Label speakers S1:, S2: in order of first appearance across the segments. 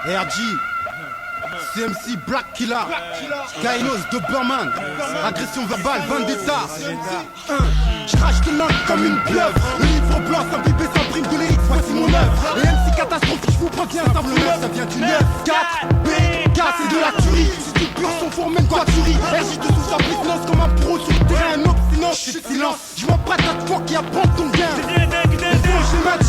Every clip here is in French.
S1: RG, CMC, Black Killer, Kainos, Doberman, agression verbale, vendetta. Je crache tes mains comme une pieuvre. Le livre blanc s'imbibé sans prime de lyrics, voici mon œuvre. Et MC catastrophique, je vous préviens, simple neuf, ça vient du 9, 4, B, 4, c'est de la tuerie. Si tu pures son four, même quoi tu ris. RJ te sous sa présidence comme un pro sur le terrain, un obstinant, je suis silence. Je m'en prête à toi qui apprend ton gain. J'ai match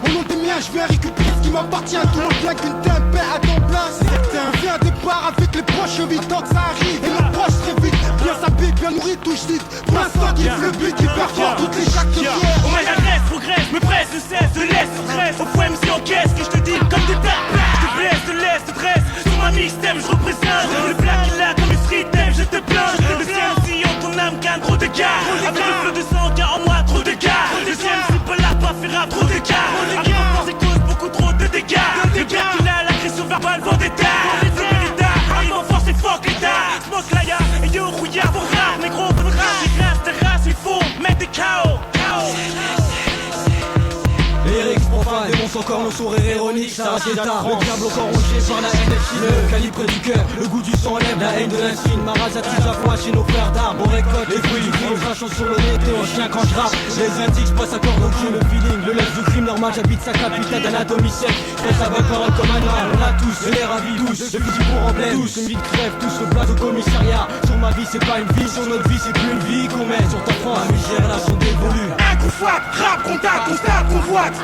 S1: 1, au nom des miens, je viens récupérer ce qui m'appartient. Tout le monde vient qu'une tempête à temps plein. On vient départ avec les proches, vite tant que ça arrive. Et nos proches très vite, bien sapés, bien nourris, touche vite. Pour l'instant, qui le but, qui performe toutes les chaque pierre.
S2: On m'agresse, progresse, me presse, ne cesse, de l'est, de stress. Au fou MC en caisse, que je te dis comme des plaques. Je te blesse, de l'est, de dresse. Sur ma mixtape, je représente. Le black il a comme une street tape, je te plains. Le CMC en ton âme gagne trop d'écart. Avec le flot de sang, car en moi trop d'écart. Le CMC peut la pas faire trop d'écart. Arrive en force et cause beaucoup trop de dégâts. Le black il a l'agression verbale, vendetta. Arrive en force et fuck l'état. Smoke la ya, et yo rouillard, vos rats. Négro, vos rats. J'ai grâce de race, il faut mettre des KO.
S3: Lyrics profanes, dénonce encore nos sourires ironiques. Ça reste tard, le diable encore rongé par la haine des le calibre du cœur, le goût du sang lève, la haine de l'insigne. Ma race attise la foi chez nos frères d'armes. On récolte les fruits du crime, crachant sur le nez, t'es en chien quand je rappe. Les indices passent à corde au cul, le feeling, le lève du crime normal. J'habite sa capitale d'anatomie sec. J'pèse la bonne parole comme un noir. On a tous, et les ravis tous, le fusil pour emblème. Tous, une vie de crève, tous le plat au commissariat. Sur ma vie c'est pas une vie, sur notre vie c'est plus une vie qu'on met sur ta France. Ma misère là sont dévolues.
S2: Un coup frappe, rap, contact, constate, convoite.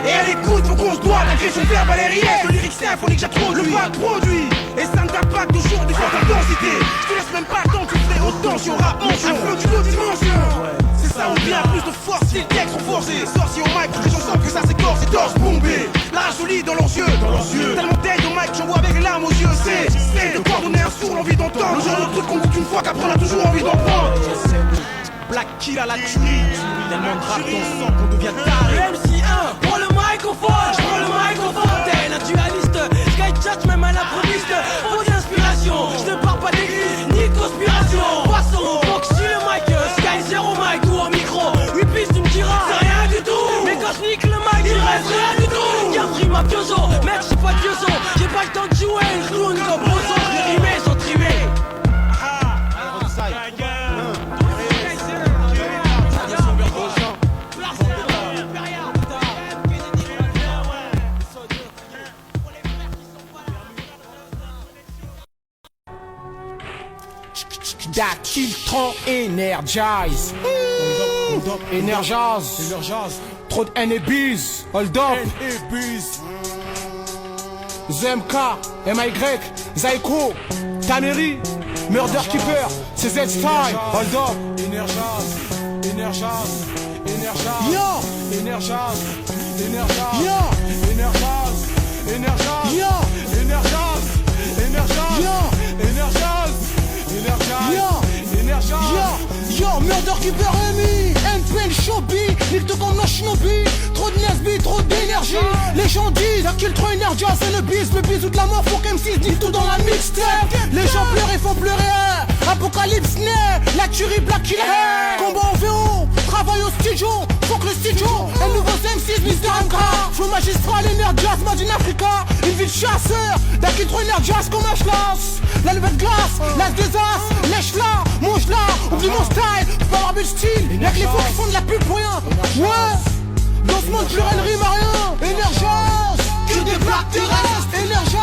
S2: Et elle écoute, faut qu'on se doit, l'agression verbale est réelle. Le lyrique symphonique j'introduis, le pas produit. Et ça ne tape pas toujours des fortes intensités. Je te laisse même pas le temps, tu ferais autant si on rappe mention. Un flow d'une autre dimension. C'est ça, on vient plus de force, si les textes sont forcés. Sorciers au mic, les gens sentent que ça s'écorce et torse bombé. La rage solide dans leurs yeux, tellement d'aide au mic, j'en vois avec les larmes aux yeux. C'est de quoi donner un sourd l'envie d'entendre. Le genre de truc qu'on goûte une fois qu'après on a toujours envie d'en prendre. Black Kill à la tuerie, tellement de rap dans le sang qu'on devient taré. MC1, prends le microphone, je prends le microphone. T'es naturaliste, skychat même à l'improviste. Faut d'inspiration, je ne parle pas d'église ni de conspiration. Passons, Foxy le mic, Sky zéro mic ou au micro. 8 pistes tu me diras, c'est rien du tout. Mais quand je nique le mic, il reste rien du tout. Y'a pris ma piozo, mec j'ai pas de piozo. J'ai pas le temps de jouer, je clown comme Bozo. Je vais rimer sans trimer.
S4: Dakiltron Energize. Energize. Trop de N et bise. Hold up. ZMK, MY, Zyko, Tannery, Murder Keeper, CZ Style. Hold up. Energize. Yo. Energize. Yo. Energize. Yo. Yo, Murder Keeper Amy, NPL Showby, nique tout comme nos shinobi. Trop de Nesby, trop d'énergie. Les gens disent, Dakiltron Energy, c'est le bisou de la mort, faut qu'M6 dit tout dans la mixtape. Les gens pleurent et font pleurer. Apocalypse naît, la tuerie Black Killer. Combat en VO, travail au studio, faut que le studio. Un nouveau M6, Mr. MK. Flow magistral, Energize, Made in Africa. Une vie de chasseur, Dakiltron Energize comme un schlass. La levée de glace, l'as des as, lèche-la, mange-la, oublie mon style, faut pas avoir de style. Y'a que les faux qui font de la pub pour rien. Ouais, dans ce monde pluriel rime à rien. Energize, que des plaques terrestres. Energize,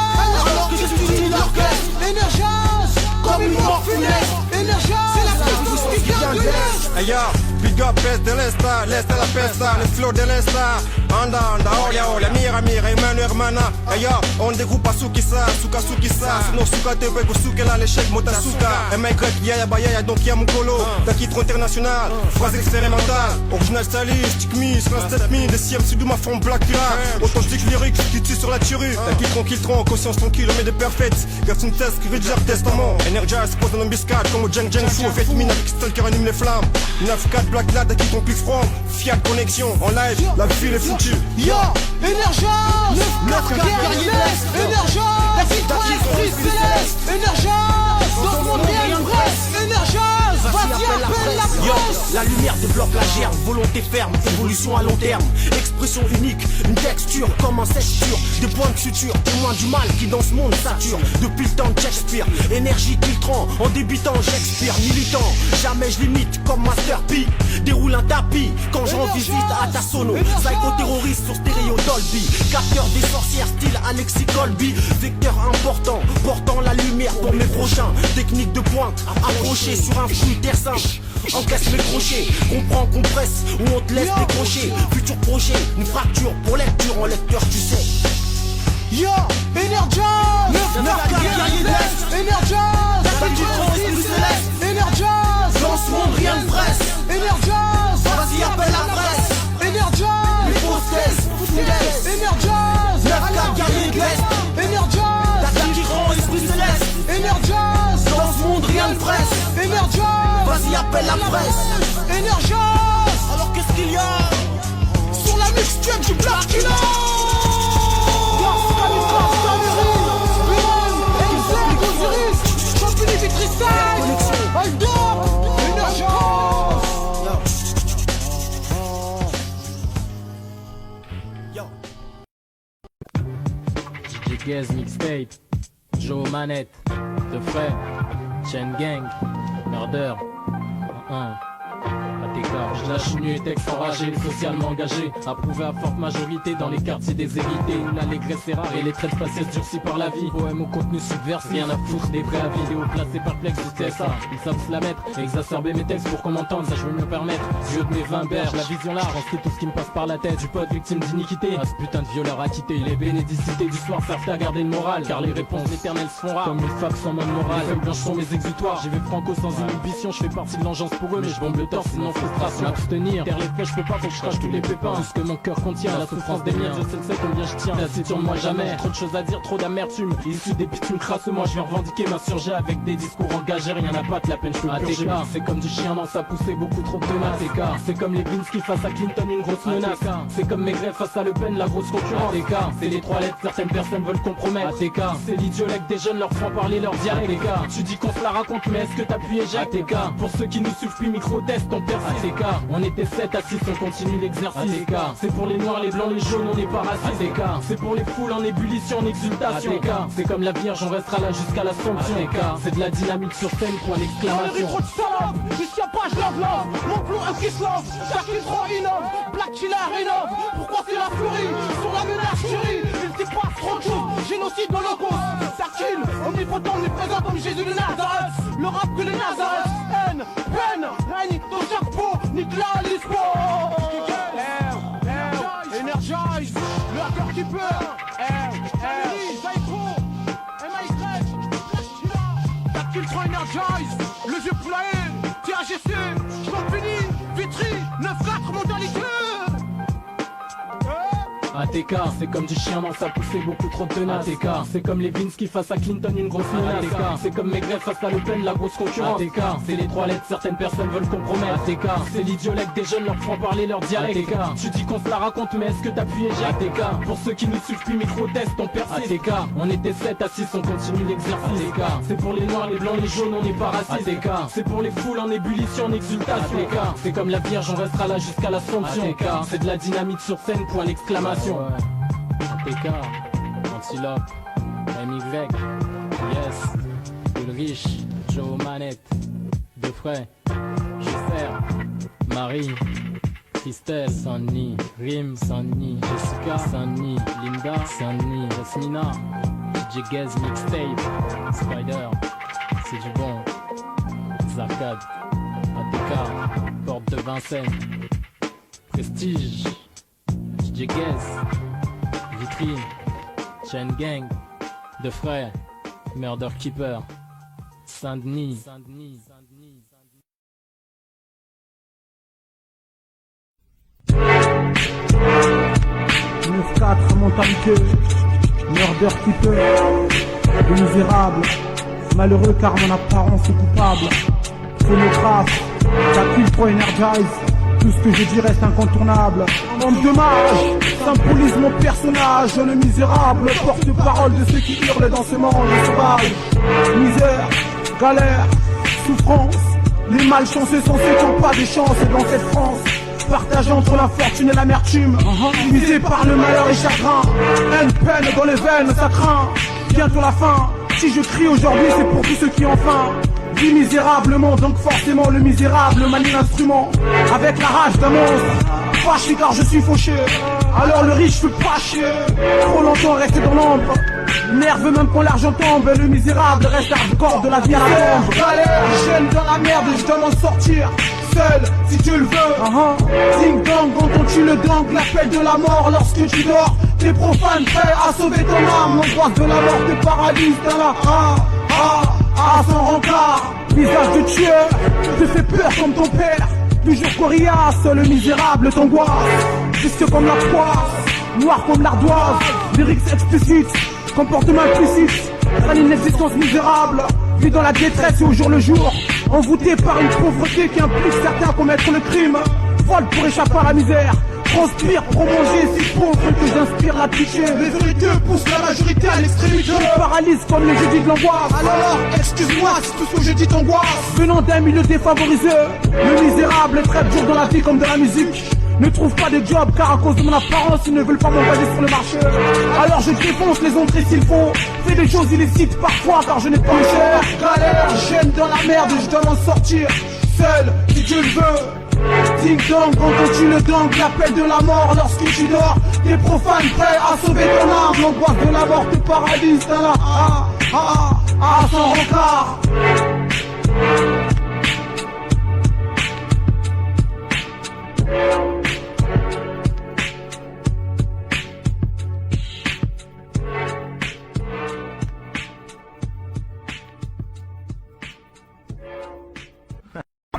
S4: alors que je suis une orchestre. Energize, comme une mort funeste. Energize, c'est la puissance qui vient de l'Est.
S5: Hey yo, big up peste de l'esta, l'esta la pesta, les flots de l'esta. Anda, olia, mira, hermano, hermana. Hey yo, on découpe à Sukisa, Suka, sinon Suka te pego, Sukela, l'échec, Motasuka. MY, yaya, donc y'a mon colo. Dakiltron international, phrase expérimentale. Original stylist, stick me, sur la step me, des CMC de ma forme Black Killer. Authentique lyrique, qui tue sur la tuerie. Dakiltron, conscience tranquille, on met des perfects. Garde une test, Ridger, testament. Energize, pose en embuscade, comme au Jeng Fou, au Vietmine avec Stalker anime les flammes. 9-4 Black Lad, Dakiltron plus franc. Fiat connexion, en live, la ville est foutue.
S4: Yo, Energize, 9-4 Energize, Dakiltron esprit céleste, Energize, dans ce monde il y a une presse, Energize, vas-y appelle la presse.
S2: La lumière développe la germe, volonté ferme, évolution à long terme. Expression unique, une texture comme un sèche-sur. Des points de suture, témoins du mal qui dans ce monde sature. Depuis le temps de Shakespeare, énergie filtrant, en débitant j'expire. Militant, jamais je limite comme Master P. Déroule un tapis quand je rends visite à ta sono. Psycho-terroriste sur stéréo Dolby. Capteur des sorcières style Alexis Colby. Vecteur important, portant la lumière pour mes prochains. Technique de pointe, accroché sur un fruit terre simple. Encaisse mes crochets, comprends, compresse ou on te laisse décrocher. Futur projet, une fracture pour lecture en lecteur, tu sais.
S4: Yo, Energize, Energize, Energize,
S2: dans ce monde rien ne presse.
S4: Energize,
S2: vas-y appelle la presse.
S4: Energize,
S2: les fausses thèses, toutes les laisses.
S4: Energize,
S2: 9-4 guerriers de l'Est.
S4: Energize,
S2: l'attaque qui rend esprit céleste.
S4: Energize,
S2: dans ce monde rien ne presse.
S4: Energize,
S2: vas-y appelle la presse.
S4: Energize.
S2: Alors qu'est-ce qu'il y a
S4: sur la mixtape du Black Killer?
S3: DJ Mixtape, Joe Manette, De Frais, Chain Gang, Murder, ATK. Je lâche nu et texte enragé, socialement engagé, approuvé à forte majorité dans les quartiers des évités où l'allégresse est rare et les traits spatiales durcis par la vie. Poème au contenu subverse, rien à foutre des préavis. Vidéo placés perplexes du TSA, ils savent se la mettre, exacerber mes textes pour qu'on m'entende, ça je veux me permettre. Yeux de mes 20 berges, la vision large, c'est tout ce qui me passe par la tête. Du pote victime d'iniquité, à ce putain de violeur acquitté. Les bénédicités du soir servent à garder le moral, car les réponses éternelles se font rares. Comme une fac sans mode moral, les feuilles blanches sont mes exutoires. J'y vais franco sans inhibition, je fais partie de l'engeance pour eux, mais je bombe le torse sinon frustration. Abstenir, taire les faits, je peux pas, faut que je crache tous les pépins. Tout ce que mon cœur contient, la souffrance des miens, je sais combien je tiens. Assez sur moi jamais, trop de choses à dire, trop d'amertume. Issu des bitumes crasses, moi je viens revendiquer, m'insurger avec des discours engagés, rien à battre, la peine je peux purger. C'est comme du chien dans sa poussée, beaucoup trop de tenaces. C'est comme les Blinsky face à Clinton, une grosse menace. C'est comme Maigret face à Le Pen, la grosse concurrence. C'est les trois lettres, certaines personnes veulent compromettre. C'est l'idiolèque des jeunes, leur font parler leur dialecte. Tu dis qu'on se la raconte, mais est-ce que t'as pu éjecter? Pour ceux qui nous suivent plus micro-test, on perd. On était 7 à 6, on continue l'exercice. C'est pour les noirs, les blancs, les jaunes, on n'est pas raciste. C'est pour les foules en ébullition, en exultation. C'est comme la Vierge, on restera là jusqu'à l'Assomption. C'est de la dynamique sur scène, point d'exclamation.
S4: Trop de salopes, jusqu'à pas je love. Mon plomb un qui se love, chaque trop innove. Black Killer rénove, pourquoi c'est la furie? Sur la menace chérie, il s'y passe trop de choses. Génocide dans l'Holocauste, Sarkin, omnipotent, omniprésent comme Jésus de Nazareth. Le rap que les Nazareth, haine, peine, règne dans chaque peau, nique la l'histoire. Energize, le hacker qui pleure. Psycho, MI13, Black Killer, Energize, le vieux poulailler, THC, j'en finis, Vitry, 9-4, modalité.
S3: ATK, c'est comme du chien dans sa poussée, beaucoup trop de tenaces. ATK, c'est comme les Blinsky face à Clinton, une grosse menace. ATK, c'est comme Maigret face à Le Pen, la grosse concurrence. ATK, c'est les trois lettres, certaines personnes veulent compromettre. ATK, c'est l'idiolèque des jeunes, leur font parler leur dialecte. ATK, tu dis qu'on se la raconte, mais est-ce que t'as pu éjecter? ATK, pour ceux qui nous suivent plus micro-test, on persiste. ATK, on était 7 à 6, on continue l'exercice. ATK, c'est pour les noirs, les blancs, les jaunes, on n'est pas raciste. ATK, c'est pour les foules en ébullition, en exultation. ATK, c'est comme la Vierge, on restera là jusqu'à l'Assomption. ATK, c'est de la dynamite sur scène, point d'exclamation. ATK, Antilope, MY, Yes, Ulrich, Joe Manette, De Frais, Jusser, Marie, Christelle, Sanni, Rim, Sanni, Jessica, Sanni, Linda, Sanni, Jasmina, DJ Gaz Mixtape, Spider, c'est du bon, Zarkad, ATK, Porte de Vincennes, Prestige, DJ Gaz, Vitry, Chain Gang, De Frais, Murder Keeper, Saint-Denis.
S6: 9-4 mentalité, Murder Keeper, le misérable, malheureux car mon apparence est coupable. Phonographe, la kill pro Energize, tout ce que je dis reste incontournable. Homme de mage, symbolise mon personnage, le misérable, porte-parole de ceux qui hurlent dans ce monde sauvage. Misère, galère, souffrance, Les malchanceux sont ceux qui n'ont pas de chance dans cette France. Partagé entre la fortune et l'amertume, divisé par le malheur et chagrin. Une peine dans les veines, ça craint. Bientôt la fin. Si je crie aujourd'hui, c'est pour tous ceux qui ont faim. Vis misérablement, donc forcément le misérable manie l'instrument. Avec la rage d'un monstre, fâché car je suis fauché. Alors le riche fait pas chier. Trop longtemps resté dans l'ombre. Nerveux même quand l'argent tombe. Le misérable reste hardcore de la vie à la tombe. Galère, chaîne dans la merde, je dois m'en sortir. Seul, si tu le veux. Ding dong, quand on tue le dang, l'appel de la mort lorsque tu dors. T'es profane, prêt à sauver ton âme. L'angoisse de la mort te paralyse dans la sans rencard. Visage de tueur, te fait peur comme ton père. Toujours coriace, le misérable t'angoisse. Juste comme la poisse, noir comme l'ardoise. Lyrics explicites, comportement implicite. Une existence misérable, vit dans la détresse et au jour le jour. Envoûté par une pauvreté qui implique certains commettre le crime. Vole pour échapper à la misère. Transpire pour manger si pauvre que j'inspire la pitié. Les vérités poussent la majorité à l'extrémité. Je paralyse comme le jeudi de l'angoisse. Alors, excuse-moi si tout ce que je dis t'angoisse. Venant d'un milieu défavorisé, le misérable traite dur dans la vie comme de la musique. Ne trouve pas de job car à cause de mon apparence ils ne veulent pas m'engager sur le marché. Alors je défonce les entrées s'il faut. Fais des choses illicites parfois car je n'ai pas cher. Galère, chaîne dans la merde, je dois m'en sortir. Seul, si tu le veux. Ding dong, quand on tue le gang, l'appel de la mort lorsque tu dors. T'es profane, prêt à sauver ton âme. L'angoisse de la mort te paralyse dans la sans rencard.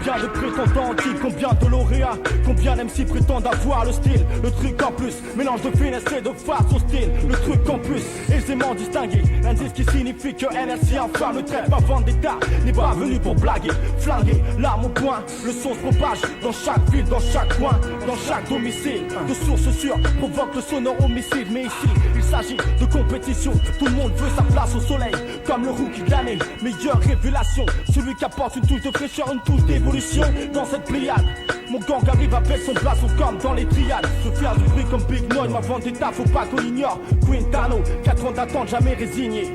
S3: Combien de prétendants en titre, combien de lauréats, combien d'MC prétendent avoir le style. Le truc en plus, mélange de finesse et de face au style. Le truc en plus, aisément distingué. L'indice qui signifie que NRC enfin ne traite pas vendetta. N'est pas venu pour blaguer, flinguer, l'arme au poing. Le son se propage dans chaque ville, dans chaque coin, dans chaque domicile. De sources sûres provoque le sonore homicide. Mais ici, il s'agit de compétition. Tout le monde veut sa place au soleil, comme le rookie de l'année. Meilleure révélation, celui qui apporte une touche de fraîcheur, une touche d'évolution. Dans cette pléiade, mon gang arrive avec son blason comme dans les triades. Je faire du bruit comme Big Noy, ma vendetta faut pas qu'on ignore. Quintano, 4 ans d'attente, jamais résigné.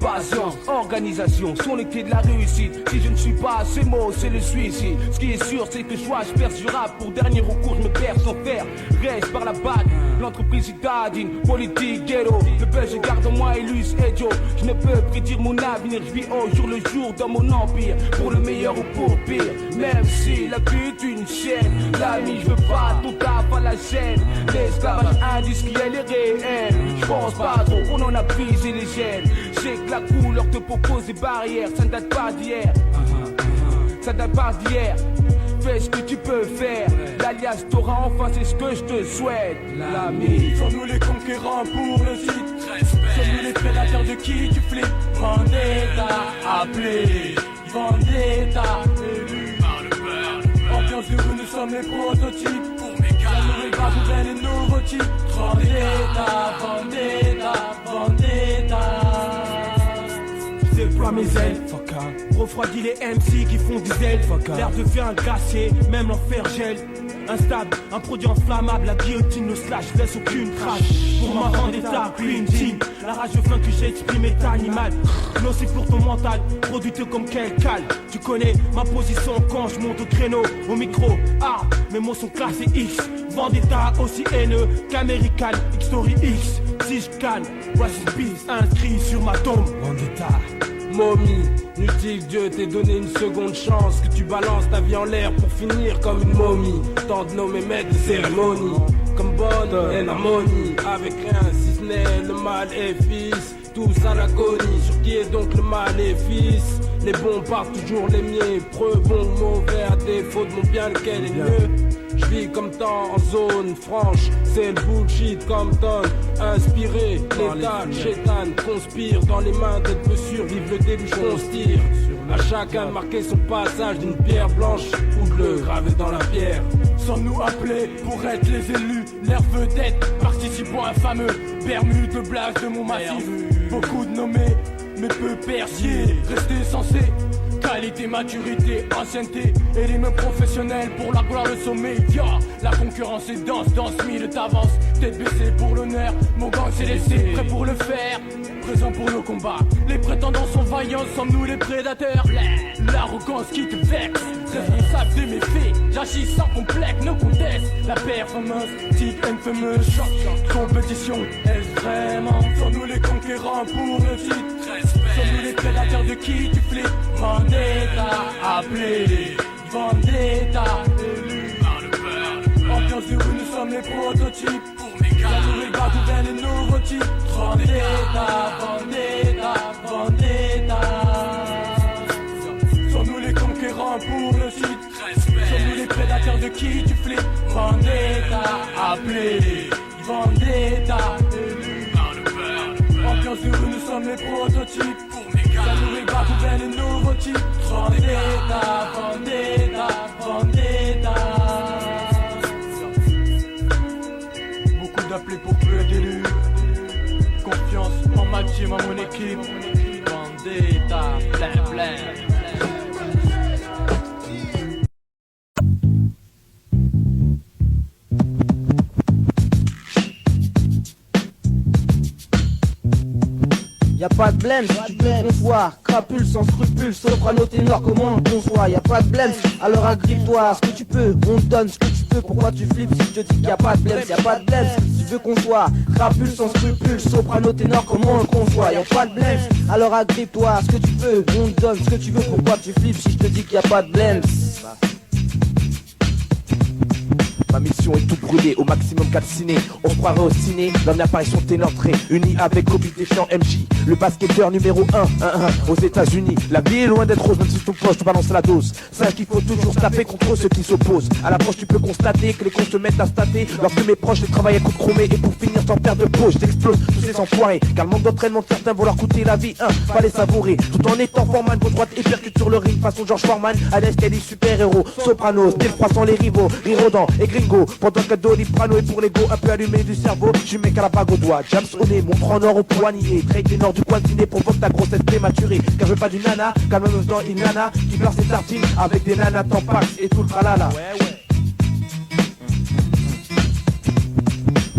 S7: Patience, organisation sont les clés de la réussite. Si je ne suis pas à ces mots, c'est le suicide. Ce qui est sûr, c'est que je perce du rap. Pour dernier recours, je me perds sans faire. Reste par la bague, l'entreprise citadine, politique, ghetto. Le buzz, je garde en moi, Elus et Joe. Je ne peux prédire mon avenir, je vis au jour le jour dans mon empire. Pour le meilleur ou pour le pire, même si la vie est une chaîne. L'ami, je veux pas ton taf à la chaîne. L'esclavage industriel est réel. Je pense pas trop, on en a brisé les gènes. J'ai que la couleur te propose des barrières, ça ne date pas d'hier. Ça date pas d'hier. Fais ce que tu peux faire. L'alias t'aura enfin, c'est ce que je te souhaite. L'ami.
S3: Sommes-nous les conquérants pour le titre? Sommes-nous les prédateurs de qui tu flippes? Vendetta, appelé Vendetta, élu par le peuple. Ambiance de rue, nous sommes les prototypes. Pour mes gars, nous réparons les nouveaux types. Vendetta, Vendetta, Vendetta. Déploie mes ailes, refroidis les MC qui font des ailes. L'air devient un glacier, même l'enfer gèle. Instable, un produit inflammable, la guillotine ne slash, laisse aucune trace. Pour ma vendetta, Queen, la rage de flingue que j'ai exprimée est animale. Nocif pour ton mental, produit comme quel cal. Tu connais ma position quand je monte au créneau, au micro. Ah, mes mots sont classés X. Vendetta aussi haineux qu'américain, X-Story X. Si je calme, voici peace inscrit sur ma tombe. Vendetta.
S7: Momie, n'utile Dieu t'ait donné une seconde chance. Que tu balances ta vie en l'air pour finir comme une momie. Tant de nommer maîtres de cérémonie. Comme bonne en harmonie. Avec rien si ce n'est le mal et fils. Tous à l'agonie, sur qui est donc le maléfice? Les bons partent toujours les miens. Preux, bon, mauvais, à défaut de mon bien lequel est mieux. Je vis comme temps en zone franche, c'est le bullshit comme tonne. Inspiré, l'état, chétan, conspire dans les mains d'être peu sûr, vive le début, on se tire. À chacun de marquer son passage d'une pierre blanche ou de le graver dans la pierre.
S3: Sommes-nous appelés pour être les élus, l'air vedette, participant à un fameux Bermude, le blast de mon massif. Beaucoup de nommés, mais peu persiers, rester censé
S7: Qualité, maturité, ancienneté et les mêmes professionnels pour la gloire, le sommet. Yeah. La concurrence est dense, danse mille t'avance. Tête baissée pour l'honneur, mon gang s'est laissé. Prêt pour le faire, présent pour le combat. Les prétendants sont vaillants, sommes-nous les prédateurs. L'arrogance qui te vexe, responsable de mes faits. J'agis sans complexe, no conteste. La performance, tic infamous. Compétition, est-ce vraiment? Sommes-nous les conquérants pour le titre? Sommes-nous les prédateurs de qui tu flippes? Vendetta, appelé Vendetta, élu par le peur. Ambiance de rue, nous sommes les prototypes. Pour mes gars, la nouvelle garde ou bien les nouveaux types. Vendetta, Vendetta, Vendetta. Sommes-nous les conquérants pour le site? Sommes-nous les prédateurs de qui tu flippes? Vendetta, appelé Vendetta, élu par le peur. Ambiance de rue, nous sommes les prototypes. Pour mes gars, la nouvelle garde ou bien les nouveaux types. Vendetta, Vendetta, Vendetta. Beaucoup d'appelés pour peu d'élus. Confiance en ma team, en mon équipe. Vendetta, plein, plein.
S8: Y'a pas de blême si tu veux concevoir, crapule sans scrupule, soprano ténor comment on conçoit. Y'a pas de blême, alors agrippe-toi, ce que tu peux, on te donne ce que tu peux. Pourquoi tu flippes si je te dis qu'il y a pas de blême? Y'a pas de blême si tu veux concevoir, crapule sans scrupule, soprano ténor comment on le conçoit. Y'a pas de blême, alors agrippe-toi, ce que tu peux, on te donne ce que tu veux. Pourquoi tu flippes si je te dis qu'il y a pas de blême?
S9: Ma mission est tout brûler, au maximum calciné. On se croirait au ciné, dans l'apparition ténor très unis avec Kobe Deschamps MJ, le basketteur numéro 1 aux États-Unis. La vie est loin d'être rose, même si ton poche te balance la dose. Sache qu'il faut toujours se taper contre ceux qui s'opposent. À l'approche, tu peux constater que les cons se mettent à stater. Lorsque mes proches les travaillent à coups de chromé, et pour finir sans perdre de peau, j'explose tous ces enfoirés. Car le manque d'entraînement de certains vont leur coûter la vie. Fallait savourer, tout en étant foreman, gauche droite et percute sur le ring, façon George Foreman. À l'est, il y a des super-héros, Sopranos, tel croissant les rivaux, Rirodan et Gringo. Pendant que Doliprano et pour l'ego un peu allumé du cerveau, j'suis mec à la bague au doigt, James au nez, montre en or au poignet. Trade des nord du coin de ciné provoque ta grossesse prématurée. Car je veux pas du nana, calme même dans une nana qui pleure ses tartines avec des nanas tampax et tout le tralala.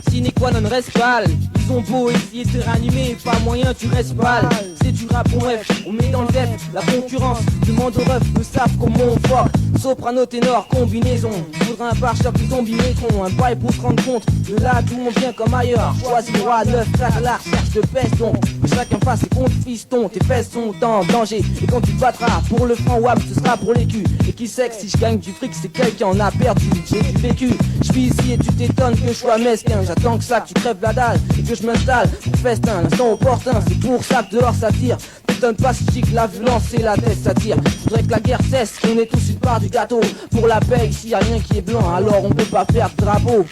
S8: Sine qua non reste pâle. Ils ont beau essayer de te réanimer, pas moyen tu restes pâle. C'est du rap en ref, on met dans le def. La concurrence, demande aux refs, eux savent comment on voit. Soprano, ténor, combinaison. Faudra un pare-choc, une combinétron. Un bail pour se rendre compte de là d'où on vient comme ailleurs. Choisis le roi, 9, 4 à la recherche de peston. Que chacun fasse ses comptes fiston. Tes fesses sont en danger. Et quand tu te battras pour le franc wap, ce sera pour l'écu. Et qui sait que si je gagne du fric, c'est quelqu'un en a perdu. J'ai du vécu. Je suis ici et tu t'étonnes que je sois mesquin. J'attends que ça, que tu crèves la dalle. Et que je m'installe pour festin, l'instant opportun. C'est pour ça que dehors ça tire. T'étonne pas si que la violence et la tête ça tire. J'voudrais que la guerre cesse, qu'on ait tous une part du gâteau. Pour la paix, ici y'a rien qui est blanc, alors on peut pas faire de drapeau.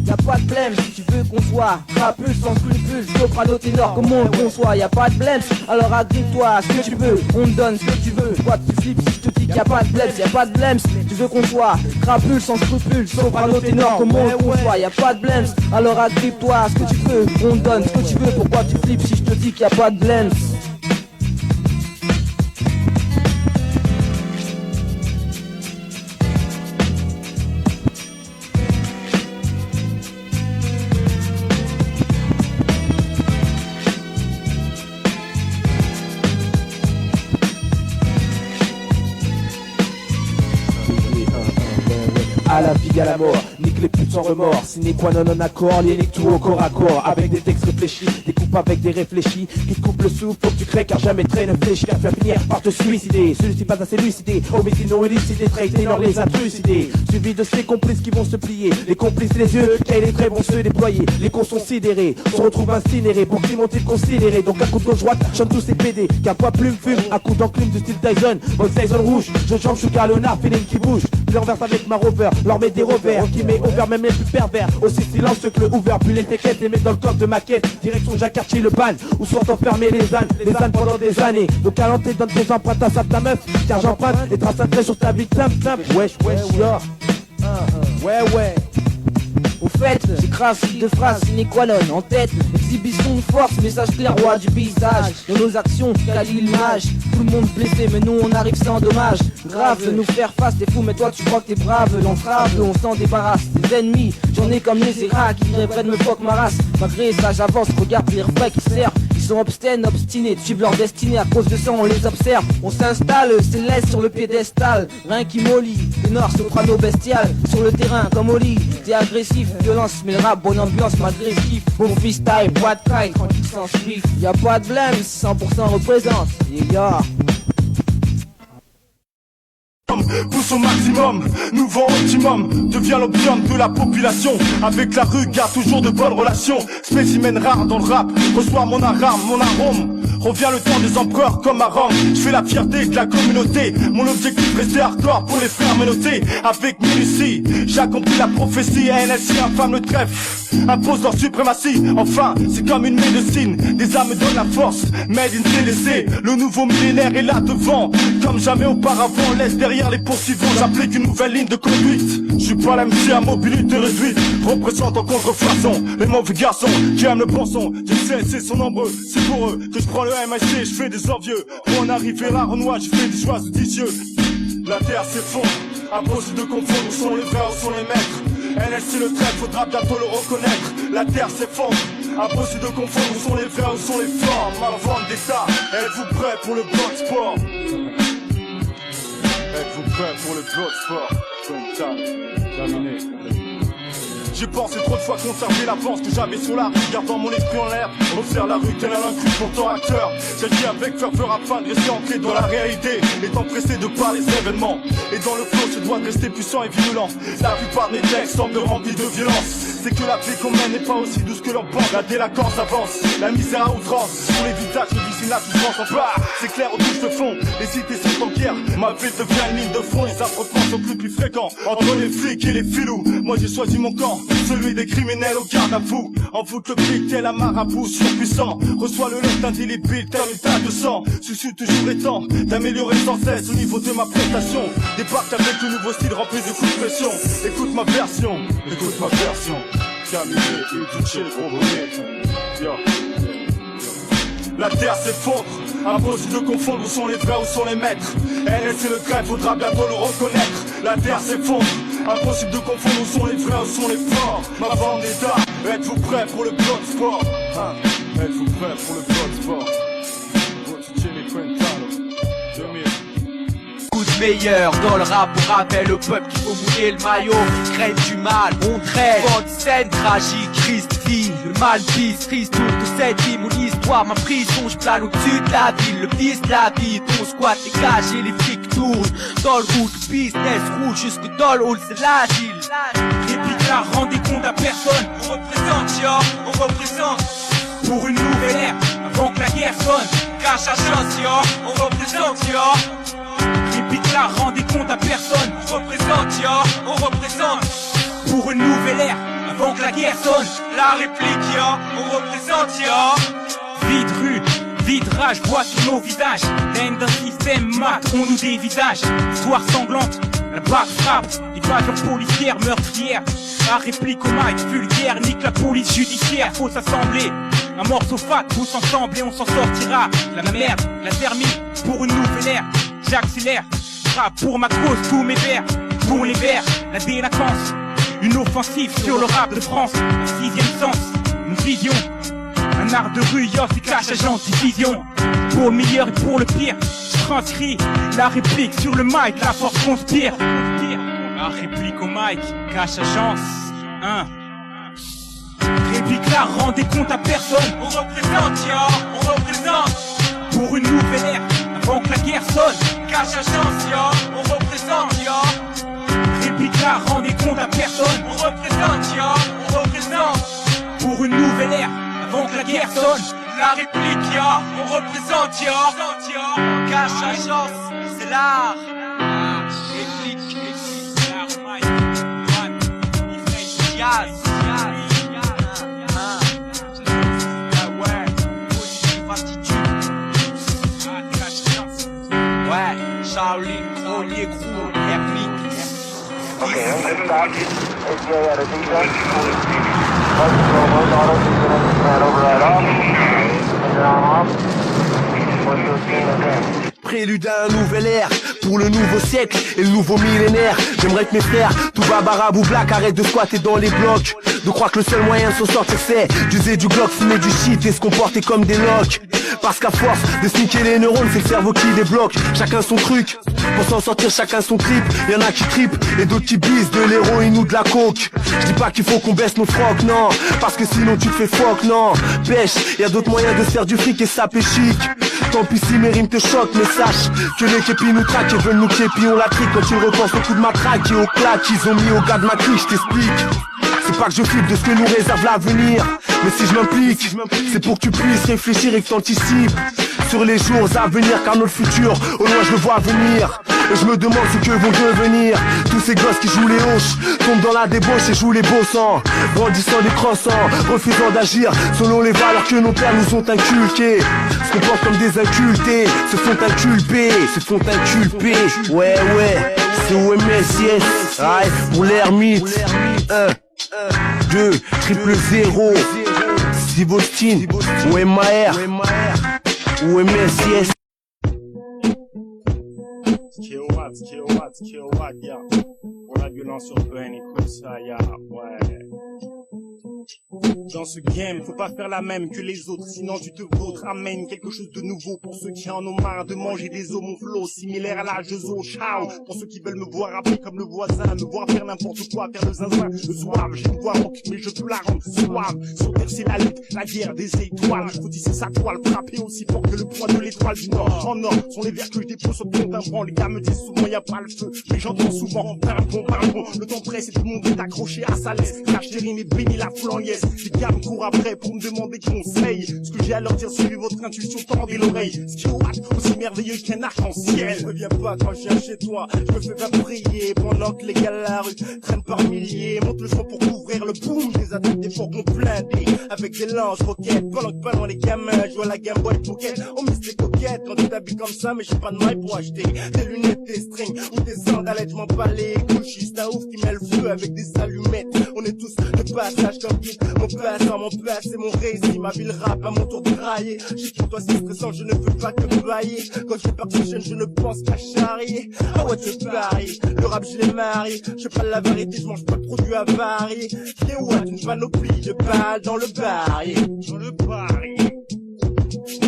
S8: Y'a pas de blême si tu veux qu'on soit crapule sans scrupule, soprano ténor comme on le conçoit. Y'a pas de blême, alors agrippe-toi ce que tu veux, on te donne ce que tu veux. Pourquoi tu flippes si je te dis qu'il y a pas de blême? Y'a pas de blême si tu veux qu'on soit crapule sans scrupule, soprano ténor comme on le conçoit. Y'a pas de blême, alors agrippe-toi ce que tu peux, on te donne ce que tu veux. Pourquoi tu flippes si je te dis qu'il y a pas de blême?
S9: À la vie, à la mort, nique les putes sans remords. Sine qua non accord, les nique tout au corps à corps. Avec des textes réfléchis, des coupes avec des réfléchis. Qui te coupent le souffle, faut que tu crées car jamais traîne fléchi. Car tu vas finir par te suicider. Celui-ci pas assez lucidé, homicide non élucidé, trade ténor les a trucidés. Suivi de ces complices qui vont se plier. Les complices les yeux, car les traits vont se déployer. Les cons sont sidérés, se retrouvent incinérés. Pour qu'ils montent considérés, donc à coup de gauche droite, chante tous ces PD. Car quoi plume fume, à coup d'enclume de style Tyson. Bon Tyson rouge, je jump, je suis Léonard, feeling qui bouge. Je renverse avec ma rover, leur met des revers. Qui met over même les plus pervers. Aussi silencieux que le Hoover, puis les téquettes, les met dans le coffre de maquette. Direction Jacques Cartier, le ban, où sont enfermés les ânes pendant des années. Donc à l'entrée donne tes empreintes à ça ta meuf. Car j'emprunte et trace un trait sur ta vie simple. Wesh, wesh, yo. Ouais. Au
S8: fête. J'écrase de phrases sine qua non en tête. Exhibition de force, message clair, roi du paysage. Dans nos actions, quali l'image. Tout le monde blessé, mais nous on arrive sans dommage. Grave de nous faire face, t'es fou, mais toi tu crois que t'es brave. L'entrave, on s'en débarrasse. Des ennemis, j'en ai comme les Irak qui rêveraient de me fuck ma race. Malgré ça, j'avance, regarde les vrais qui servent. Ils sont obstinés, suivent leur destinée. À cause de ça, on les observe. On s'installe, céleste sur le piédestal. Rien qui mollit, ténor, soprano bestial. Sur le terrain, comme au lit. T'es agressif, violence, mais le rap, bonne ambiance, malgré kiff. Bon freestyle, pas de kite, tranquille sans suivre. Y'a pas de blême, 100% représente. Yeah.
S2: Pousse au maximum, nouveau optimum devient l'opium de la population. Avec la rue, garde toujours de bonnes relations. Spécimen rare dans le rap, reçois mon arame, mon arôme. Revient le temps des empereurs comme à Rome. Je fais la fierté de la communauté. Mon objectif rester hardcore pour les faire menotter. Avec minutie, j'ai accompli la prophétie. NSI infâme le trèfle, impose leur suprématie. Enfin, c'est comme une médecine, des âmes donnent la force. Made in CDC, le nouveau millénaire est là devant. Comme jamais auparavant, laisse derrière les poursuivants. J'applique une nouvelle ligne de conduite. Je suis pas l'MC à mobilité réduite. Représente en contrefaçon les mauvais garçons qui aiment le bon son. Je sais, c'est sont nombreux, c'est pour eux que je prends le MSC, je fais des envieux. Pour en arriver là, Renoir, je fais des choix judicieux. La terre s'effondre, impossible de confondre où sont les vrais, où sont les maîtres. NSC le trait, faudra bientôt le reconnaître. La terre s'effondre, impossible de confondre où sont les vrais, où sont les forts. Ma vente d'État, êtes-vous prêts pour le bloc sport? Êtes-vous prêts pour le bloc sport? Terminé. J'ai pensé trop de fois conserver l'avance que j'avais sur la rue, gardant mon esprit en l'air. Observe la rue tel un intrus, pourtant acteur. J'agis avec ferveur afin de rester ancré dans la réalité, étant pressé de par les événements. Et dans le flow, je dois rester puissant et violent. La plupart de mes textes semblent remplis de violence. C'est que la vie qu'on mène n'est pas aussi douce que leur pense. La délinquance avance, la misère à outrance. Sur les visages, je dessine la souffrance en bas. C'est clair, au touche de fond, les cités sont en guerre. Ma ville devient une ligne de front, les affrontements sont plus fréquents. Entre les flics et les filous, moi j'ai choisi mon camp. Celui des criminels au garde à vous. En fout le pic tel un marabout surpuissant. Reçois le lot indélébile tel une tache de sang. Suce toujours les temps d'améliorer sans cesse au niveau de ma prestation. Débarque avec le nouveau style rempli de coups de pression. Écoute ma version, écoute ma version. Camille et Duce, le gros bonnet. La terre s'effondre, impossible de confondre où sont les vrais, où sont les maîtres. NSC le trait, faudra bientôt le reconnaître. La terre s'effondre, impossible de confondre où sont les vrais, où sont les forts. Ma bande d'État, êtes-vous prêts pour le bloc sport? Êtes-vous prêts pour le bloc sport?
S10: Coup de meilleur dans le rap, on rappelle au peuple qu'il faut mouiller le maillot. Crème du mal, on traîne, bonne scène tragique, triste vie. Le mal vise, triste tour de cette vie. Mon histoire, ma prison, je plane au-dessus de la ville. Le fils de la vie, ton squat est caché, les flics tournent. Dans le route, business rouge, jusque dans le hall, c'est l'agile.
S2: Et puis là, rendez compte à personne. On représente, ya, on représente. Pour une nouvelle ère, avant que la guerre sonne. Cache à chance, ya, on représente, ya. Réplique là, rendez compte à personne. On représente, ya, on représente. Pour une nouvelle ère, avant que la guerre sonne. La réplique, ya, on représente, ya. Vide rue, vide rage, voix sur nos visages. La haine d'un système mat, on nous dévisage. Histoire sanglante, la barre frappe. Évasion policière, meurtrière. La réplique au mic, vulgaire, nique la police judiciaire. Faut s'assembler, un morceau fat, tous ensemble et on s'en sortira. La merde, la termine, pour une nouvelle ère. J'accélère, rap pour ma cause, tous mes vers. Pour les vers, la délinquance. Une offensive sur le rap de France. Un sixième sens, une vision. Un art de rue, yo, c'est cache agent division. Pour le meilleur et pour le pire, je transcris la réplique sur le mic, la force conspire. La réplique au mic, cache agence, hein. Réplique là, rendez compte à personne. On représente, ya, on représente. Pour une nouvelle ère, avant que la guerre sonne. Cache agence, ya, on représente, ya. Réplique là, rendez compte à personne. On représente, ya, on représente. Pour une nouvelle ère, avant que la guerre sonne. La réplique, ya, on représente, ya. Cache agence, c'est l'art. Réplique, l'art, jazz. Ouais, Charlie, Ollier, Crew, Hermique.
S11: Okay, I'm starting. Prélude à un nouvel ère, pour le nouveau siècle et le nouveau millénaire. J'aimerais que mes frères, tout va barabou black, arrête de squatter dans les blocs. De croire que le seul moyen de s'en sortir c'est d'user du Glock, fumer du shit et se comporter comme des locks. Parce qu'à force de sniquer les neurones, c'est le cerveau qui débloque. Chacun son truc, pour s'en sortir chacun son trip. Y'en a qui tripent et d'autres qui bisent de l'héroïne ou de la coke. Je dis pas qu'il faut qu'on baisse nos frocs, non, parce que sinon tu te fais foc, non. Pêche, y'a d'autres moyens de se faire du fric et ça fait chic. Tant pis si mes rimes te choquent, mais sache que les képis nous traquent et veulent nous képi, on la trique. Quand ils repensent au coup de matraque et au claque qu'ils ont mis au gars de ma clique, je t'explique. C'est pas que je flippe de ce que nous réserve l'avenir, mais si je m'implique, c'est pour que tu puisses réfléchir et que t'anticipes sur les jours à venir, car notre futur, au loin je le vois venir. Et je me demande ce que vont devenir tous ces gosses qui jouent les hoches, tombent dans la débauche et jouent les beaux sangs, brandissant des croissants, refusant d'agir selon les valeurs que nos pères nous ont inculquées. Se comportent comme des incultés, se font inculper, se font inculper. Ouais, c'est OMS, yes, ouais, pour l'ermite. 2, 0, 0, Sivostine, OMAR, OMS, yes.
S12: Kilowatt, ya. Pour la violence urbaine, écoute ça, ya, ouais. Dans ce game, faut pas faire la même que les autres, sinon tu te vautres. Amène quelque chose de nouveau pour ceux qui en ont marre de manger des os, mon flow similaire à l'âge de Zo, ciao. Pour ceux qui veulent me voir rapper comme le voisin, me voir faire n'importe quoi, faire le zinzin, le soir, j'ai une voix rauque, mais je peux la rendre suave. Sur terre c'est la lutte, la guerre des étoiles, faut tisser sa toile, frapper aussi fort que le poids de l'étoile du Nord. En or, sont les vers que je dépose sur ton timbre, les gars me disent souvent y a pas le feu, mais j'entends souvent, pardon, le temps presse et tout le monde est accroché à sa laisse, lâche tes rimes et bénis la foule en yes. Les gars me courent après pour me demander conseil. Ce que j'ai à leur dire, suivez votre intuition, tendez l'oreille. Ce qui est aussi merveilleux qu'un arc-en-ciel. Je reviens pas quand je viens chez toi, je me fais pas prier pendant que les gars à la rue traînent par milliers. Monte le son pour couvrir le boom des attaques des fourgons blindés avec des lances roquettes. Pendant que pas loin les gamins jouent à la Game Boy Pocket. On mise les coquettes quand tu t'habilles comme ça, mais j'ai pas de maille pour acheter des lunettes, des strings ou des sandalettes. Je m'en bats les couches, c'est un ouf qui met le feu avec des allumettes. On est tous de passage comme guide. Mon place, c'est mon récit, ma ville rap à mon tour de railler. J'ai pour toi c'est stressant, je ne veux pas te bailler. Quand je pars sur chaîne, je ne pense qu'à charrier. Ah ouais, c'est pareil, le rap je l'ai marié. Je parle la vérité, je mange pas de produits avariés. Et ouais, une panoplie de balles dans le baril. Dans le baril.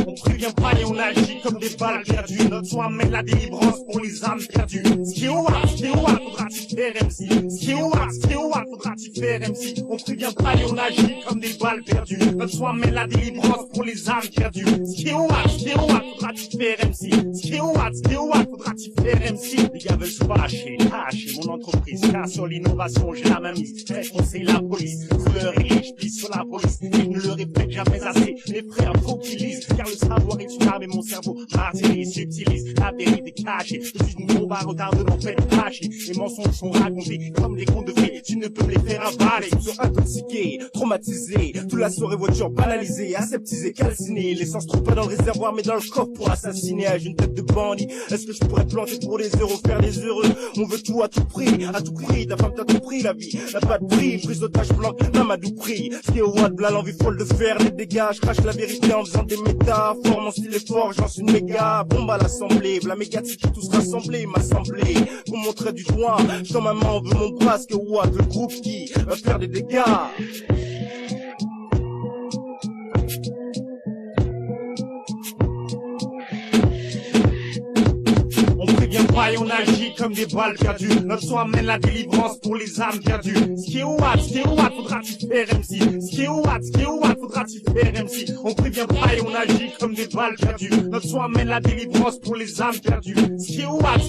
S12: On prévient pas et on agit comme des balles perdues. Notre soin mène la délivrance pour les âmes perdues. Ce qui est faudra-t-il faire MC? Ce qui est faudra-t-il faire MC? On prévient pas et on agit comme des balles perdues. Notre soin mène la délivrance pour les âmes perdues. Ce qui est faudra-t-il faire MC? Ce qui est faudra-t-il faire MC? Les gars veulent se fâcher, tâcher mon entreprise. Car sur l'innovation, j'ai la même liste. Je conseille la police. Couleur et je pisse sur la police. Et je ne le répète jamais assez. Mes frères, faut qu'ils lisent. Car le savoir est une arme et mon cerveau martyrise, subtilise la vérité cachée. Je suis une bombe à retardement fait caché. Les mensonges sont racontés comme des contes de fées. Tu ne peux me les faire avaler. Ils sont intoxiqués, traumatisés. Toute la soirée voiture banalisée, aseptisée, calcinée. L'essence trop pas dans le réservoir mais dans le coffre pour assassiner. J'ai une tête de bandit. Est-ce que je pourrais planter pour les euros, faire les heureux? On veut tout à tout prix, à tout prix. Ta femme t'a tout pris, la vie n'a pas de prix. Prise d'otage blanc, même à tout prix. Ce qui est au Watt, là l'envie folle de faire des dégâts. Je crache la vérité en faisant des métaphores. Mon style est fort, j'en suis une méga bombe à l'assemblée. La mégatique qui tous rassemblés, m'assembler. Pour montrer du doigt, dans ma main on veut mon bras. Ce que Watt, le groupe qui va faire des dégâts. On prévient pas et on agit comme des balles perdues. Notre soin mène la délivrance pour les âmes perdues. Ce qui est Watt, faudra-t-il faire MC? Ce qui est Watt, faudra-t-il faire MC? On prévient pas et on agit comme des balles perdues. Notre soin mène la délivrance pour les âmes perdues. Ce qui est Watt,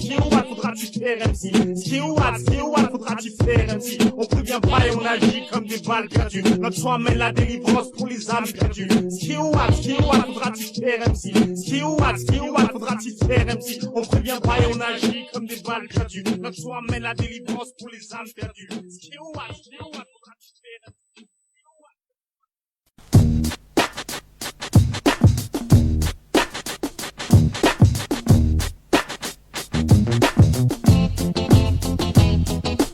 S12: faudra-t-il faire MC? Ce qui est Watt, faudra-t-il faire MC? On prévient pas et on agit comme des balles perdues. Notre soin mène la délivrance pour les âmes perdues. Ce qui est Watt, faudra-t-il faire MC? Ce qui est Watt, faudra-t-il faire MC? On prévient pas et on agit comme des balles perdues. Notre soin mène la délivrance pour les âmes perdues. Ce qui est Watt, faudra-t-il faire MC?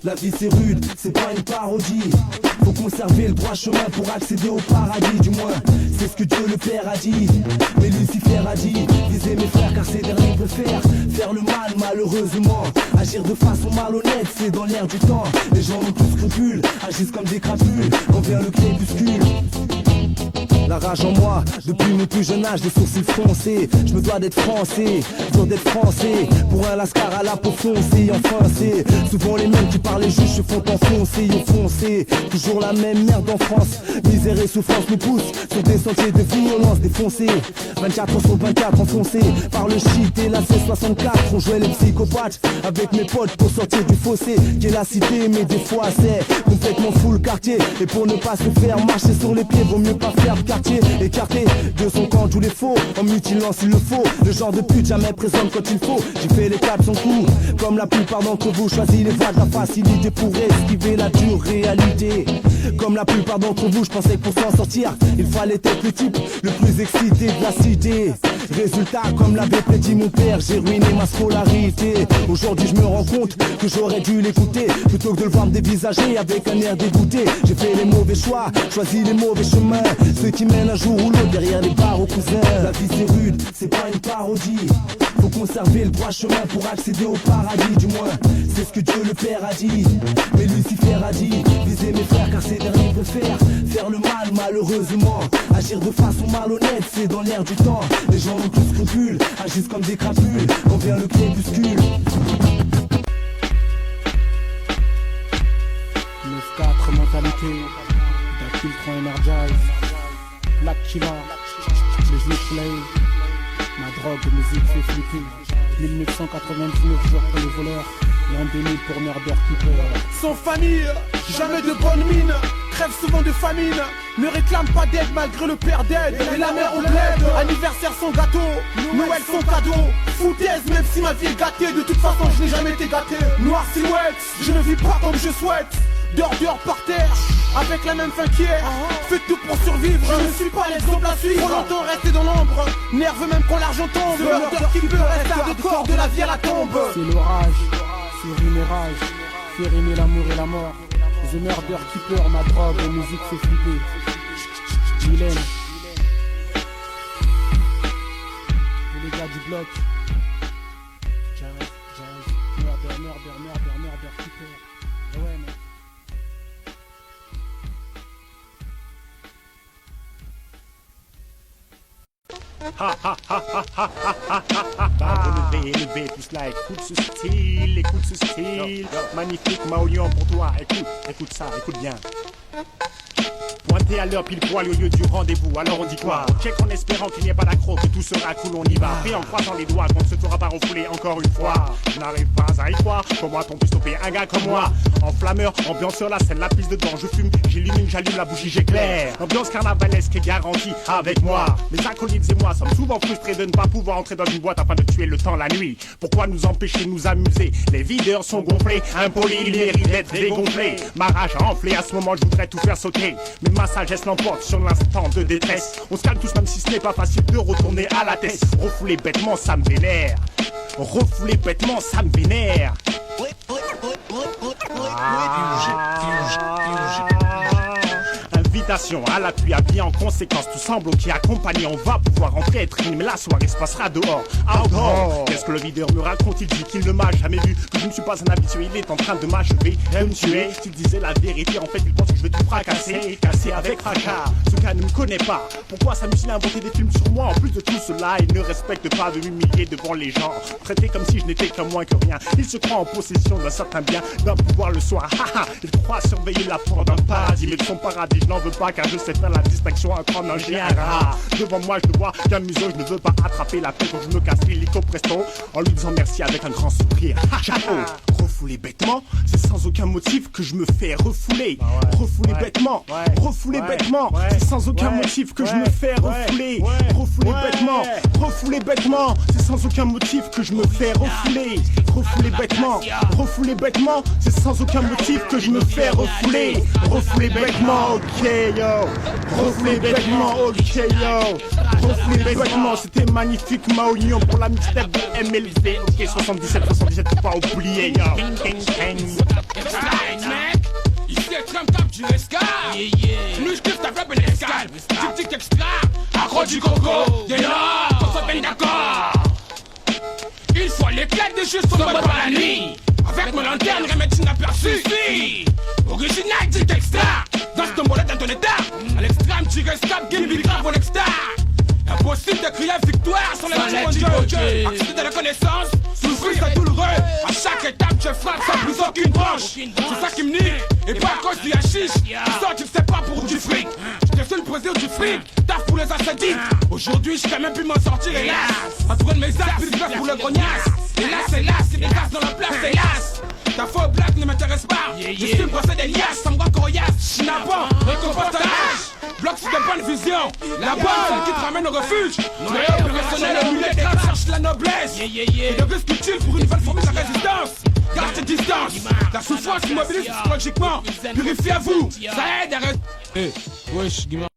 S3: La vie c'est rude, c'est pas une parodie. Faut conserver le droit chemin pour accéder au paradis. Du moins, c'est ce que Dieu le Père a dit. Mais Lucifer a dit, visez mes frères car ces derniers préfèrent faire le mal malheureusement. Agir de façon malhonnête, c'est dans l'air du temps. Les gens n'ont plus scrupules, agissent comme des crapules quand vient le crépuscule. La rage en moi, depuis mon plus jeune âge, des sourcils froncés. Je me dois d'être français, dur d'être français. Pour un lascar à la peau foncée, enfin c'est souvent les mêmes qui par les juges se font enfoncer, enfoncer. Toujours la même merde en France, misère et souffrance nous poussent sur des sentiers de violence défoncés. 24 sur 24 enfoncés par le shit et la C64. On jouait les psychopathes avec mes potes pour sortir du fossé qui est la cité, mais des fois c'est complètement fou le quartier. Et pour ne pas se faire marcher sur les pieds, vaut mieux pas faire de quartier. Écarté de son camp tous les faux, en mutilant s'il le faut. Le genre de pute jamais présente quand il faut. J'ai fait les 400 coups, comme la plupart d'entre vous. Choisis les voies de la facilité pour esquiver la dure réalité. Comme la plupart d'entre vous, je pensais que pour s'en sortir, il fallait être le type le plus excité de la cité. Résultat, comme l'avait prédit mon père, j'ai ruiné ma scolarité. Aujourd'hui je me rends compte que j'aurais dû l'écouter plutôt que de le voir me dévisager avec un air dégoûté. J'ai fait les mauvais choix, choisi les mauvais chemins, ceux qui mènent un jour ou l'autre derrière les barres aux cousins. La vie c'est rude, c'est pas une parodie. Faut conserver le droit chemin pour accéder au paradis. Du moins, c'est ce que Dieu le Père a dit. Mais Lucifer a dit, visez mes frères car ces derniers préfèrent faire le mal malheureusement. Agir de façon malhonnête, c'est dans l'air du temps. Les gens n'ont plus scrupules, agissent comme des crapules quand vient le crépuscule.
S6: 9-4 mentalité, d'Aquiltron Energize, Black Killer, Music Play, ma drogue de musique fait flipper. 1999 jours pour les voleurs, l'an 2000 pour Murder Keeper.
S2: Sans famille, jamais de bonne mine, crève souvent de famine, ne réclame pas d'aide malgré le père d'aide. Et la mère au bled, anniversaire sans gâteau, Noël sans cadeau, foutaise même si ma vie est gâtée. De toute façon je n'ai jamais été gâté. Noir silhouette, je ne vis pas comme je souhaite. Dehors par terre, avec la même faim qu'hier. Faites tout pour survivre, je ne suis pas l'exemple à suivre. Trop longtemps resté dans l'ombre, nerveux même quand l'argent tombe. Murder qui peut rester de corps de la vie à la tombe.
S6: C'est l'orage, c'est une rage, fait rimer l'amour et la mort. The Murder Keeper, ma drogue, la musique fait flipper. Mylène, et les gars du bloc. Jazz, Murder Keeper. Ouais, mec.
S12: Ha ha ha ha ha ha ha ha ha. Élevé, tout cela, écoute ce style, magnifique Maolian pour toi, écoute ça, écoute bien. Pointé à l'heure pile poil au lieu du rendez-vous, alors on dit quoi? Check en espérant qu'il n'y ait pas d'accro, que tout sera cool, on y va. Et en croisant les doigts qu'on ne se fera pas refouler encore une fois. Je n'arrive pas à y croire, comment a-t-on pu stopper un gars comme moi? Enflammeur, ambiance sur la scène, la piste dedans, je fume, j'illumine, j'allume la bougie, j'éclaire. Ambiance carnavalesque est garantie avec moi. Mes acolytes et moi sommes souvent frustrés de ne pas pouvoir entrer dans une boîte afin de tuer le temps la nuit. Pourquoi nous empêcher de nous amuser? Les videurs sont gonflés, impolis, ils méritent d'être dégonflés. Ma rage a enflé, à ce moment je voudrais tout faire sauter. Mais ma sagesse l'emporte sur l'instant de détresse. On se calme tous même si ce n'est pas facile de retourner à la tête. Refouler bêtement ça me vénère. Refouler bêtement ça me vénère. Invitation à l'appui, habillé en conséquence, tout semble qui accompagné, on va pouvoir entrer, être mais la soirée se passera dehors, outdoor. Qu'est-ce que le videur me raconte? Il dit qu'il ne m'a jamais vu, que je ne suis pas un habitué, il est en train de m'achever, de me tuer. S'il disait la vérité, en fait il pense que je vais tout fracasser, casser avec fracas. Ce gars ne me connaît pas, pourquoi s'amuser à inventer des films sur moi? En plus de tout cela, il ne respecte pas de m'humilier devant les gens, traité comme si je n'étais que moins que rien. Il se croit en possession d'un certain bien, d'un pouvoir le soir, haha. Il croit surveiller la porte d'un paradis, mais de son paradis je n'en veux pas car je sais faire la distinction entre un ange et un rat. Devant moi je ne vois qu'un museau, je ne veux pas attraper la paix, donc je me casse l'hélico presto en lui disant merci avec un grand sourire. Chapeau. Refouler bêtement, c'est sans aucun motif que je me fais refouler. Refouler bêtement, refouler bêtement, c'est sans aucun motif que je me fais refouler. Refouler bêtement, refouler bêtement, c'est sans aucun motif que je me fais refouler. Refouler bêtement, c'est sans aucun motif que je me fais refouler. Refouler bêtement, ok yo. Refouler bêtement, ok yo. les vêtements, c'était magnifique, ma oignon pour la mixtape de MLC. Ok, 77, faut pas oublier, yo.
S13: Ici est Trump Cap du Rescal. Nous je kiffe ta frappe et l'escale. Tic extra, accro du coco. Dès là, qu'on soit bien d'accord. Il faut l'éclat des choses sur le bois par la nuit. Avec mon lanterne, remettre inaperçu. Original, tic extra. Dans ce tombeau-là dans ton état. À l'extrême, tu restes cap, game, big grave, on extra. Impossible de crier victoire sur les matchs mondiaux. Accéder de la connaissance, souffrir c'est douloureux. À chaque étape je frappe sans plus aucune branche. C'est ça qui me nique, et pas à cause du hashish. Ça tu le sais pas pour du fric. Je te fais le plaisir du fric, taf pour les ascétiques. Aujourd'hui je même plus m'en sortir hélas. Entouré de mes actes, plus de place pour le grognasse. Hélas, c'est des gaz dans la place, hélas. Ta faux blague ne m'intéresse pas. Je suis brossé des liasses, ça me voit coriace. Chinabon, récompense ta rage. Bloc sur de bonnes visions. La bonne, celle qui te ramène au refuge. Noyau personnel, le milieu des crabes cherche la noblesse. Et de risque utile pour une nouvelle forme de résistance. Garde tes distances. La souffrance immobilise psychologiquement. Purifiez-vous, ça aide à rester. Wesh, Guimard.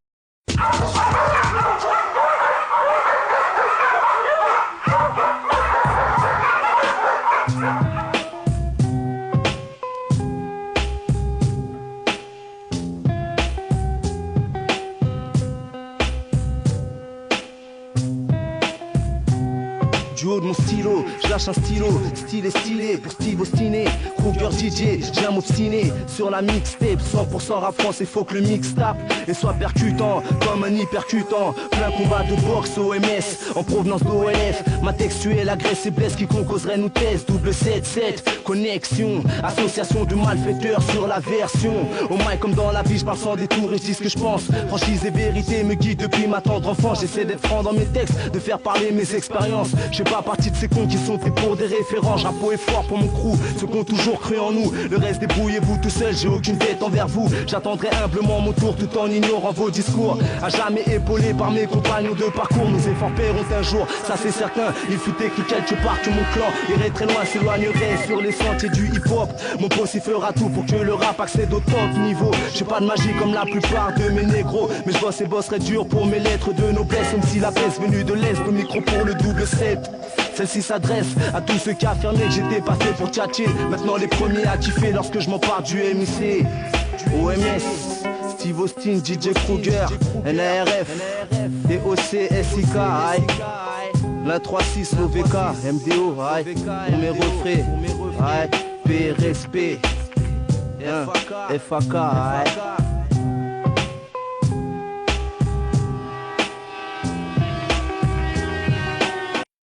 S11: Du haut de mon stylo, je lâche un stylo, style est stylé pour Steve Ostiné, Kruger DJ, j'ai m'obstiné sur la mixtape, 100% rap français, faut que le mix tape et soit percutant, comme un hypercutant, plein combat de boxe OMS, en provenance d'OLF, ma textuelle agresse et blesse, quiconque oserait nous teste, double 7-7, connexion, association de malfaiteurs sur la version, au mic comme dans la vie, je parle sans détour et je dis ce que je pense, franchise et vérité me guide depuis ma tendre enfance, j'essaie d'être franc dans mes textes, de faire parler mes expériences, je fais pas partie de ces cons qui sont pris pour des références. J'rappe est fort pour mon crew, ceux qui ont toujours cru en nous. Le reste débrouillez-vous tout seul, j'ai aucune tête envers vous. J'attendrai humblement mon tour tout en ignorant vos discours. À jamais épaulé par mes compagnons de parcours, nos efforts paieront un jour, ça c'est certain. Il fut écrit quelque part que mon clan irait très loin, s'éloignerait sur les sentiers du hip-hop. Mon poste fera tout pour que le rap accède au top niveau. J'ai pas de magie comme la plupart de mes négros, mais je bosse et bosserai dur pour mes lettres de noblesse. Même si la peste venue de l'Est, le micro pour le double 7. Celle-ci s'adresse à tous ceux qui affirmaient que j'étais pas fait pour tchatcher. Maintenant les premiers à kiffer lorsque je m'empare du MIC. OMS, Steve Austin, DJ Kruger, NARF, DOC, SIK, la 36, OVK, MDO, numéro frais, P, respect, FAK,